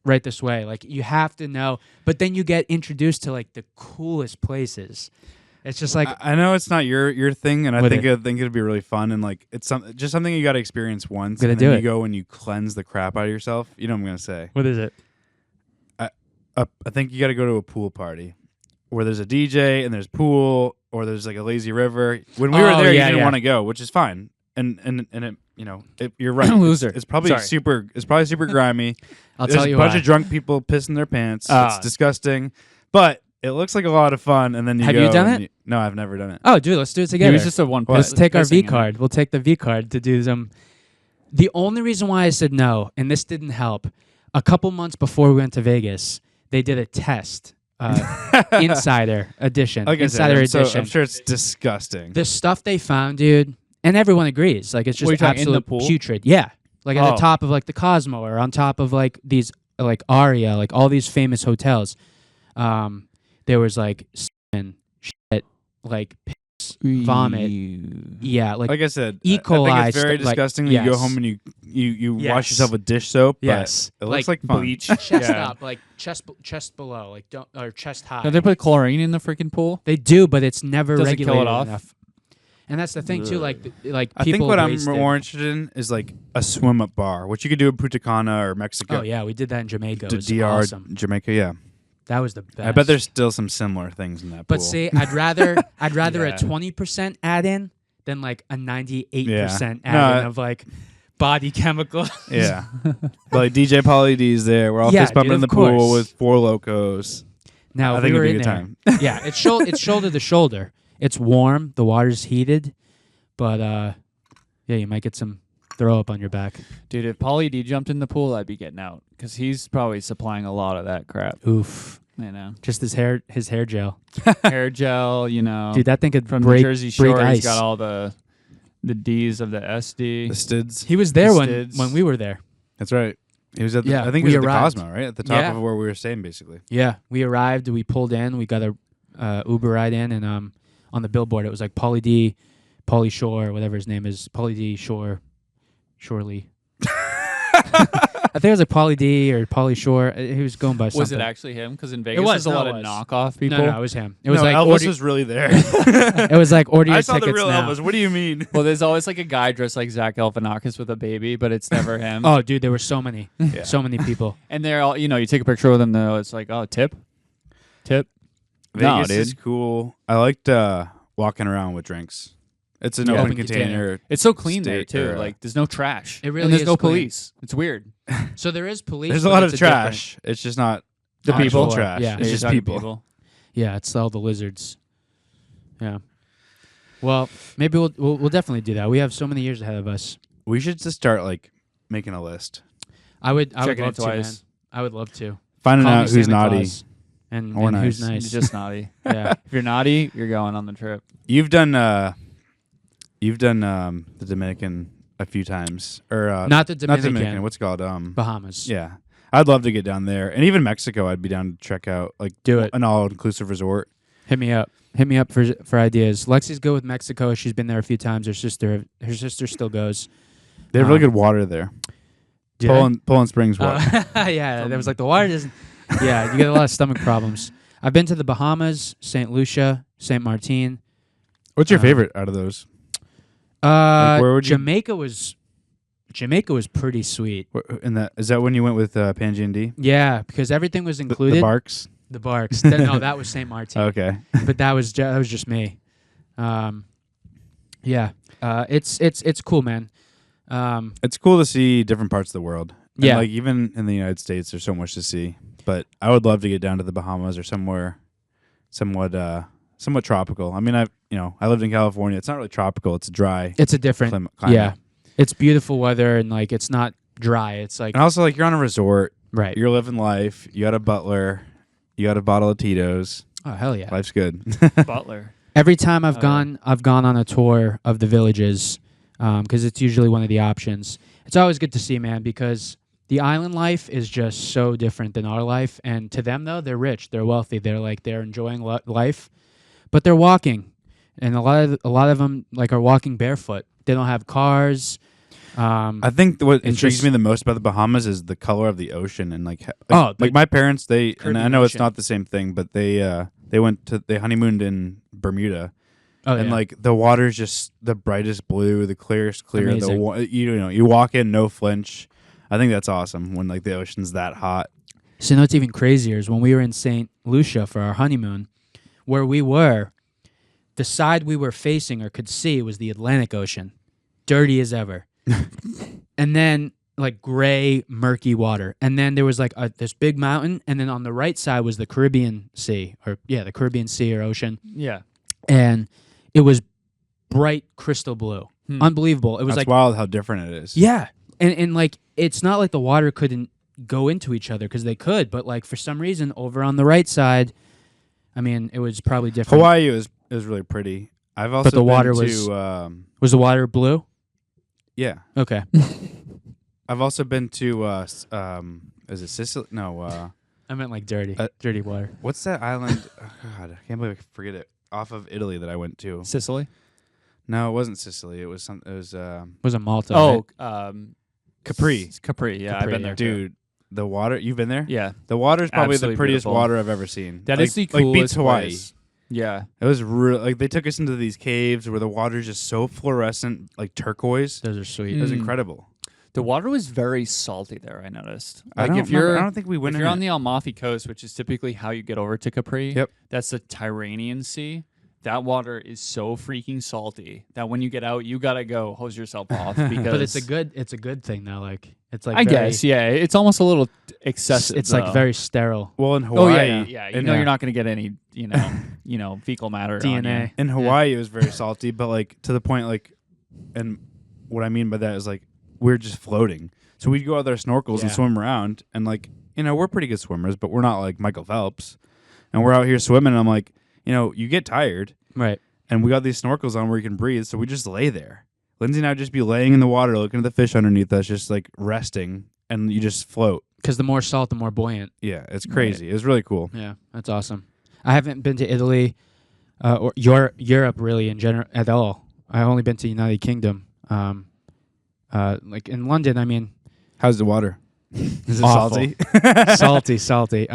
right this way. Like you have to know. But then you get introduced to like the coolest places. It's just like, I know it's not your thing, and I With think it. it'd be really fun, and like it's just something you got to experience once. Gotta and do then it. you go and you cleanse the crap out of yourself. You know what I'm gonna say? what is it? I think you got to go to a pool party where there's a DJ and there's pool, or there's like a lazy river. When we were Oh, there, you yeah, didn't yeah. want to go, which is fine. And it, you're right. Loser. It's probably Sorry. super grimy. I'll There's tell you a bunch why. of drunk people pissing their pants. Ah. It's disgusting, but it looks like a lot of fun. And then you Have go you done and it? No, I've never done it. Oh, dude, let's do it He together. was just a one. Let's take our pissing V in it. card. We'll take the V card to do some. The only reason why I said no, and this didn't help, a couple months before we went to Vegas, they did a test. Insider edition. Like I said, Insider I'm edition. I'm sure it's disgusting. The stuff they found, dude, and everyone agrees, like it's What are you just talking, in the absolute pool? putrid. Yeah, like at Oh. the top of like the Cosmo, or on top of like these like Aria, like all these famous hotels. There was like and shit, like piss, vomit. Yeah, like I said, E. I coli. think it's very disgusting. Yes. You go home and you Yes. wash yourself with dish soap. Yes. But it looks like fun. bleach. chest up, like chest below, like don't or chest high. Don't they put chlorine in the freaking pool? They do, but it's never Does it kill it regulated off? enough. And that's the thing too. Like I people think what I'm waste it. more interested in is like a swim up bar, which you could do in Punta Cana or Mexico. Oh yeah, we did that in Jamaica. It was DR, awesome. Jamaica, yeah. That was the best. I bet there's still some similar things in that But pool. see, I'd rather a Yeah. 20% add in than like a 98% Yeah. add in of like body chemical. Yeah. But like DJ Pauly D's there. We're all Yeah, fist pumping dude, in the of course. pool with Four Locos. Now I if think we were it'd be in a there, good time. yeah, it's shoulder to shoulder. It's warm, the water's heated, but yeah, you might get some throw up on your back. Dude, if Pauly D jumped in the pool, I'd be getting out because he's probably supplying a lot of that crap. Oof. You know, Just his hair gel. hair gel. You know, Dude, that thing could from break, the Jersey break Shore, ice. he's got all the D's of the SD. The Stids. He was there the when Stids. we were there. That's right. He was at the, Yeah, I think we he was at the arrived. Cosmo, right? At the top Yeah. of where we were staying, basically. Yeah, we arrived. We pulled in. We got a Uber ride in, and on the billboard it was like Pauly D, Pauly Shore, whatever his name is, Pauly D Shore, Shorely. I think it was like Pauly D or Pauly Shore. He was going by something. Was it actually him? Because in Vegas, was, there's a no, lot it of was. knockoff people. No, it was him. It was No, like Elvis order, was really there. it was like order your I saw tickets the real now. Elvis. What do you mean? Well, there's always like a guy dressed like Zach Galifianakis with a baby, but it's never him. Oh, dude, there were so many, Yeah. so many people. And they're all, you know, you take a picture with them, though, it's like, oh, tip. No, Vegas dude. is cool. I liked walking around with drinks. It's an Yeah. open Open container. It's so clean there, State too. or, Like, there's no trash. It really and there's is no clean. police. It's weird. So there is police. There's a but lot of it's different- trash. It's just not The actual people. trash. Yeah. It's You're just talking people. Yeah, it's all the lizards. Yeah. Well, maybe we'll definitely do that. We have so many years ahead of us. We should just start like making a list, I would Checking love it to, man. twice. I would love to. finding Call me out who's Santa naughty. Claus and Or who's nice. nice. It's just naughty. Yeah. If you're naughty, you're going on the trip. You've done the Dominican a few times, or Not the not Dominican. Dominican. What's it called? Bahamas. Yeah, I'd love to get down there, and even Mexico. I'd be down to check out like Do it. an all-inclusive resort. Hit me up. Hit me up for ideas. Lexi's good with Mexico. She's been there a few times. Her sister still goes. They have really Um, good water there. Do they? Poland Springs water. Yeah, there was like the water doesn't. Yeah, you get a lot of stomach problems. I've been to the Bahamas, St. Lucia, St. Martin. What's your favorite out of those? where would you- Jamaica was pretty sweet. Is that when you went with Panji and D? Yeah, because everything was included. The Barks. The Barks. No, that was St. Martin. Okay. But that was just me. Yeah, it's cool, man. It's cool to see different parts of the world. And Yeah. like even in the United States, there's so much to see. But I would love to get down to the Bahamas or somewhere somewhat tropical. I mean, I lived in California. It's not really tropical. It's dry. It's a different. Climate. Yeah, it's beautiful weather and like it's not dry. It's like And also, like, you're on a resort. right. You're living life. You got a butler. You got a bottle of Tito's. Oh hell yeah! Life's good. Butler. Every time I've Oh, gone on a tour of the villages, because it's usually one of the options. It's always good to see, man, because the island life is just so different than our life. And to them, though, they're rich, they're wealthy, they're enjoying life, but they're walking, and a lot of them like are walking barefoot. They don't have cars. I think what It's intrigues just- me the most about the Bahamas is the color of the ocean and like Oh, like my parents and I Caribbean know it's Ocean. not the same thing, but they honeymooned in Bermuda. Oh, And yeah. like the water's just the brightest blue, the clearest clear. Amazing. You walk in no flinch. I think that's awesome when like the ocean's that hot. So, you know what's even crazier is when we were in St. Lucia for our honeymoon, where we were, the side we were facing or could see was the Atlantic Ocean, dirty as ever. And then like gray, murky water. And then there was like this big mountain, and then on the right side was the Caribbean Sea, the Caribbean Sea or ocean. Yeah. And it was bright crystal blue. Hmm. Unbelievable. It was That's like wild how different it is. yeah. And like it's not like the water couldn't go into each other because they could, but like for some reason over on the right side, I mean, it was probably different. Hawaii is really pretty. I've also the water been was- to Was the water blue? yeah. Okay. I've also been to is it Sicily? No, I meant like dirty. Uh, Dirty water. what's that island? Oh, God, I can't believe I forget it. off of Italy that I went to. Sicily. No, it wasn't Sicily. It was some. It was Was it Malta? Oh, right? Capri. Capri. Yeah, Capri, I've been there, too. Dude. The water. You've been there? Yeah, The water is probably Absolutely the prettiest beautiful. water I've ever seen. that like, is the like coolest beats Hawaii. place. Yeah, It was real. Like they took us into these caves where the water is just so fluorescent, like turquoise. Those are sweet. It was Mm. incredible. the water was very salty there. I noticed. I Like don't if you're remember- I don't think we went if in you're on it. the Amalfi Coast, which is typically how you get over to Capri, Yep. that's the Tyrrhenian Sea. That water is so freaking salty that when you get out, you gotta go hose yourself off because. But it's a good thing though. Like it's like I very- guess, yeah, it's almost a little excessive. It's though. like very sterile. Well, in Oh Hawaii, yeah. You in, know, you're not gonna get any, fecal matter. on you. DNA. in Hawaii, it was very salty, but like to the point, like, and what I mean by that is like we're just floating. So we'd go out there snorkels and Yeah. swim around, and like we're pretty good swimmers, but we're not like Michael Phelps. And we're out here swimming, and I'm like, you get tired, Right. and we got these snorkels on where you can breathe, so we just lay there. Lindsay and I would just be laying in the water, looking at the fish underneath us, just like resting, and you just float. Because the more salt, the more buoyant. Yeah, it's crazy. It was really cool. Yeah, that's awesome. I haven't been to Italy or Europe really in general at all. I've only been to United Kingdom. Like in London, I mean, How's the water? Is it Awful. salty? salty.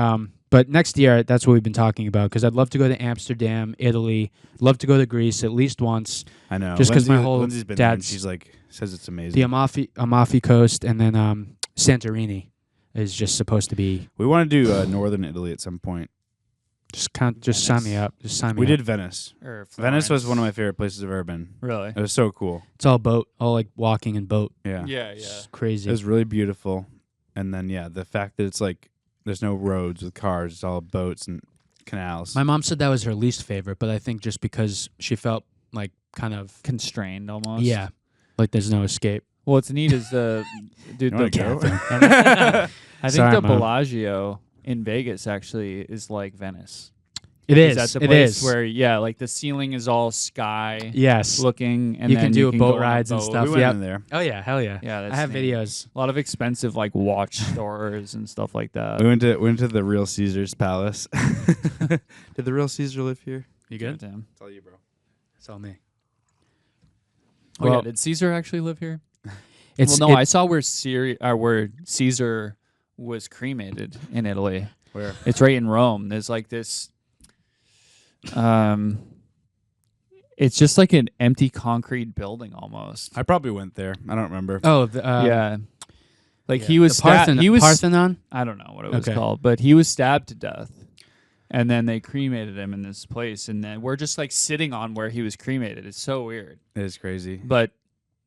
But next year, that's what we've been talking about. Because I'd love to go to Amsterdam, Italy. Love to go to Greece at least once. I know. Just 'cause my Lindsay- whole Lindsay's been there and dad's- she's like says it's amazing. The Amalfi Coast, and then Santorini is just supposed to be. We want to do northern Italy at some point. Just sign me up. Just sign me We up. did Venice. Or Venice was Florence. one of my favorite places I've ever been. Really. It was so cool. It's all boat, all like walking and boat. Yeah. Yeah, It's It crazy. was really beautiful. And then the fact that it's like there's no roads with cars, it's all boats and canals. My mom said that was her least favorite, but I think just because she felt like kind of Constrained almost. like there's no escape. What's neat is the dude. You wanna The, go? I think Sorry, the Mom. Bellagio in Vegas actually is like Venice. It is. That's the It place is. where like the ceiling is all sky Yes. looking, and You then can do go boat on a rides and boat. stuff. we went Yep. in there. Oh yeah, hell yeah. Yeah, I that's have neat. videos. A lot of expensive like watch stores and stuff like that. We went to the real Caesar's palace. Did the real Caesar live here? You Good? Damn. It's all you, bro. It's all me. Oh yeah, Well- did Caesar actually live here? It's Well, no, it- I saw where Caesar was cremated in Italy. Where? It's right in Rome. There's like this. It's just like an empty concrete building almost. I probably went there. I don't remember. Oh, Yeah, like yeah. he was The Parthen- he was Parthenon. I don't know what it was Okay. called, but he was stabbed to death, and then they cremated him in this place, and then we're just like sitting on where he was cremated. It's so weird, It is crazy. but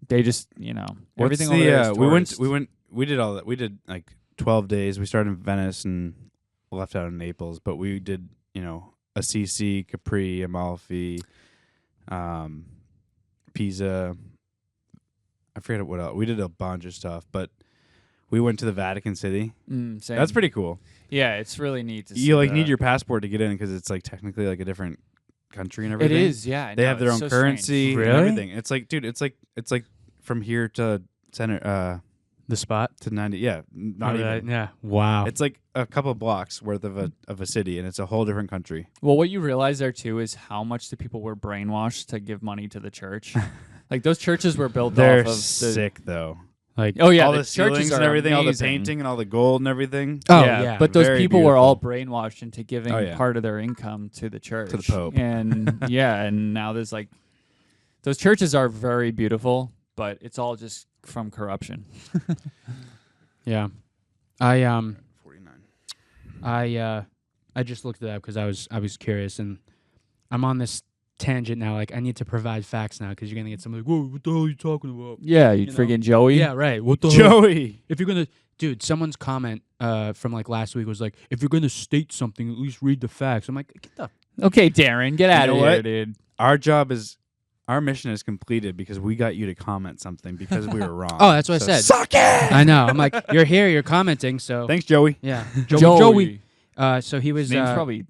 they just everything What's over there is tourist. we did all that. We did like 12 days. We started in Venice and left out in Naples, but we did, Assisi, Capri, Amalfi, Pisa. I forget what else. We did a bunch of stuff, but we went to the Vatican City. Same. That's pretty cool. Yeah, it's really neat to see. You that. need your passport to get in because it's like technically like a different country and It everything. is, yeah. I They know, have their it's own so currency strange. and Really? everything. It's like, dude, it's like from here to center The spot. to 90. Yeah, not even. Yeah. Wow. It's like a couple blocks worth of a city, and it's a whole different country. Well, what you realize there too is how much the people were brainwashed to give money to the church. Like those churches were built They're off of the. sick though. like Oh yeah, all the, the churches ceilings are and everything, all the amazing. painting and all the gold and everything. oh yeah. But those Very people were all beautiful. brainwashed into giving Oh, yeah. part of their income to the church, To the Pope. and and now there's like those churches are very beautiful, but it's all just from corruption. yeah. 49. I just looked it up because I was curious, and I'm on this tangent now. Like I need to provide facts now because you're gonna get somebody like, "Whoa, what the hell are you talking about?" Yeah, you know? freaking Joey. Yeah, right. What the hell? Joey. If you're gonna, dude, someone's comment from like last week was like, "If you're gonna state something, at least read the facts." I'm like, get the Okay, Darren, get out know of here, what? dude. Our mission is completed because we got you to comment something because we were wrong. Oh, that's what I So said. Suck it. I know. I'm like, you're here, you're commenting, so Thanks, Joey. yeah. Joey. So he was His name's probably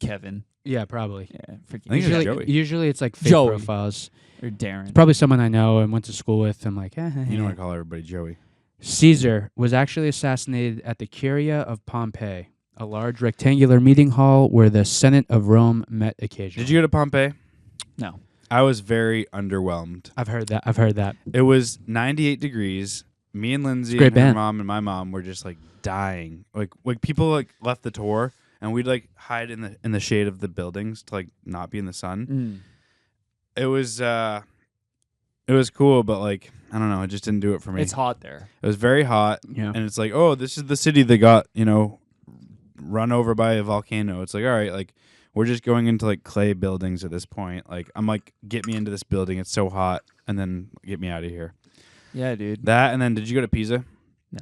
Kevin. yeah, probably. Yeah, freaking think it's Usually, Joey. usually it's like fake Joey. profiles. or Darren. Probably someone I know and went to school with. I'm like, You know I call everybody Joey. Caesar was actually assassinated at the Curia of Pompeii A large rectangular meeting hall where the Senate of Rome met occasionally. Did you go to Pompeii? No. I was very underwhelmed. I've heard that. It was 98 degrees. Me and Lindsay great and her band. mom and my mom were just like dying. Like people like left the tour and we'd like hide in the shade of the buildings to like not be in the sun. It was cool, but like I don't know, it just didn't do it for me. It's hot there. It was very hot, Yeah. and it's like, oh, this is the city that got run over by a volcano. It's like, all right, like we're just going into like clay buildings at this point. Like I'm like, get me into this building. It's so hot, and then get me out of here. Yeah, dude. That and then did you go to Pisa? No.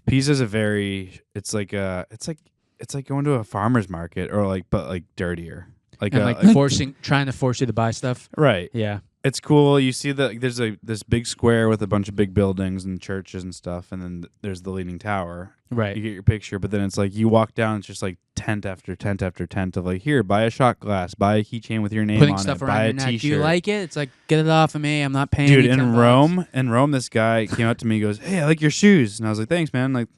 Pisa's it's like going to a farmer's market but dirtier. Like Trying to force you to buy stuff. Right. Yeah. It's cool. You see there's this big square with a bunch of big buildings and churches and stuff, and then there's the Leaning Tower. Right. You get your picture, but then it's like you walk down, it's just like tent after tent after tent of like, here, buy a shot glass, buy a keychain with your name Putting on stuff it, around buy your a neck. t-shirt. Do you like it? It's like, get it off of me. I'm not paying Dude, you in $10. Rome, this guy came up to me, he goes, hey, I like your shoes. And I was like, thanks, man. Like,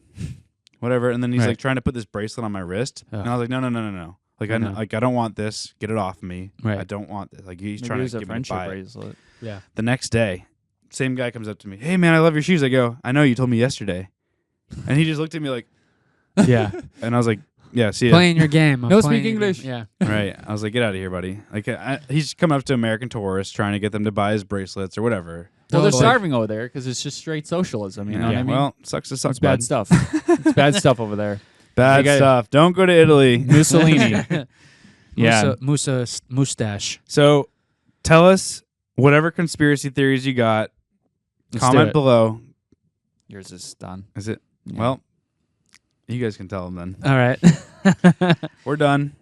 whatever. And then he's like trying to put this bracelet on my wrist. And I was like, no. Like, I don't want this. Get it off me. Right. I don't want this. Like, he's Maybe trying it was to a give me a friendship buy it. bracelet. Yeah. The next day, same guy comes up to me. Hey, man, I love your shoes. I go, I know, you told me yesterday. And he just looked at me like, Yeah. and I was like, yeah, see ya. Playing your game. No speak English. Yeah. Right. I was like, get out of here, buddy. Like, he's coming up to American tourists trying to get them to buy his bracelets or whatever. Well, they're Well, starving over there because it's just straight socialism. You know what I mean? Well, sucks to suck, It's bad bud. stuff. It's bad stuff over there. Bad They got- stuff. Don't go to Italy. Mussolini. Yeah. Mustache. So tell us whatever conspiracy theories you got. Let's do Comment it. below. Yours is done. Is it? Yeah. Well, you guys can tell them then. All right. We're done.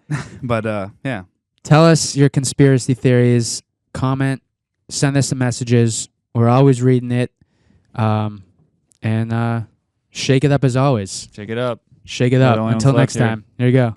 But yeah. Tell us your conspiracy theories. Comment. Send us some messages. We're always reading it. And shake it up as always. Check it up. Shake it We're up. the only Until ones left next here. time. There you go.